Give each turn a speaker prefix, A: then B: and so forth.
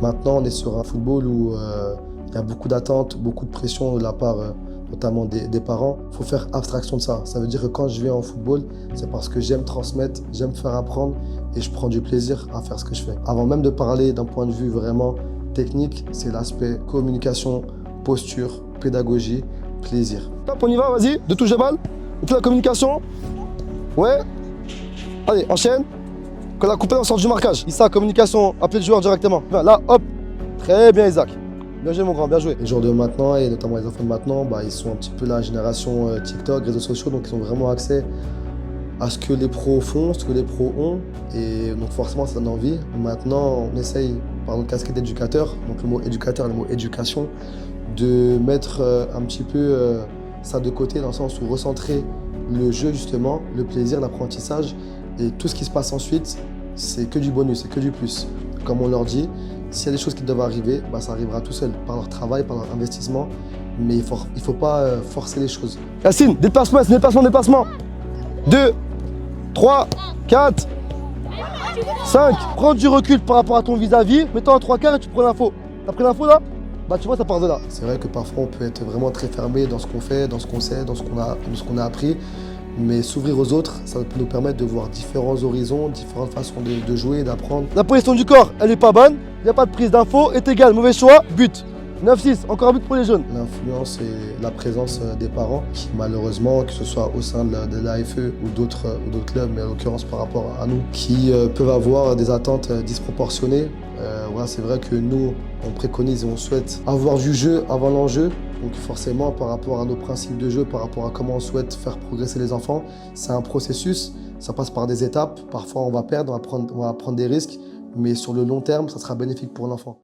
A: Maintenant, on est sur un football où il y a beaucoup d'attentes, beaucoup de pression de la part notamment des parents. Il faut faire abstraction de ça. Ça veut dire que quand je viens en football, c'est parce que j'aime transmettre, j'aime faire apprendre et je prends du plaisir à faire ce que je fais. Avant même de parler d'un point de vue vraiment technique, c'est l'aspect communication, posture, pédagogie, plaisir. Hop, on y va, vas-y, de touche de balle. On fait la communication. Ouais. Allez, enchaîne. Quand la coupée, on sort du marquage. Issa, communication, appelez le joueur directement. Là, hop. Très bien, Isaac. Bien joué, mon grand, bien joué. Les joueurs de maintenant, et notamment les enfants de maintenant, ils sont un petit peu la génération TikTok, réseaux sociaux, donc ils ont vraiment accès à ce que les pros font, ce que les pros ont. Et donc forcément, ça donne envie. Maintenant, on essaye, par notre casquette d'éducateur, donc le mot éducateur, le mot éducation, de mettre un petit peu ça de côté, dans le sens où recentrer le jeu, justement, le plaisir, l'apprentissage. Et tout ce qui se passe ensuite, c'est que du bonus, c'est que du plus. Comme on leur dit, s'il y a des choses qui doivent arriver, ça arrivera tout seul, par leur travail, par leur investissement. Mais il faut pas forcer les choses. Yacine, déplacement. 2, 3, 4, 5. Prends du recul par rapport à ton vis-à-vis, mets-toi en 3 quarts et tu prends l'info. T'as pris l'info là? Tu vois, ça part de là. C'est vrai que parfois on peut être vraiment très fermé dans ce qu'on fait, dans ce qu'on sait, dans ce qu'on a appris. Mais s'ouvrir aux autres, ça peut nous permettre de voir différents horizons, différentes façons de jouer, d'apprendre. La position du corps, elle est pas bonne, il n'y a pas de prise d'info, est égal, mauvais choix, but. 9-6, encore un but pour les jeunes. L'influence et la présence des parents qui malheureusement, que ce soit au sein de l'AFE ou d'autres clubs, mais en l'occurrence par rapport à nous, qui peuvent avoir des attentes disproportionnées. C'est vrai que nous, on préconise et on souhaite avoir du jeu avant l'enjeu. Donc forcément, par rapport à nos principes de jeu, par rapport à comment on souhaite faire progresser les enfants, c'est un processus, ça passe par des étapes. Parfois, on va perdre, on va prendre des risques, mais sur le long terme, ça sera bénéfique pour l'enfant.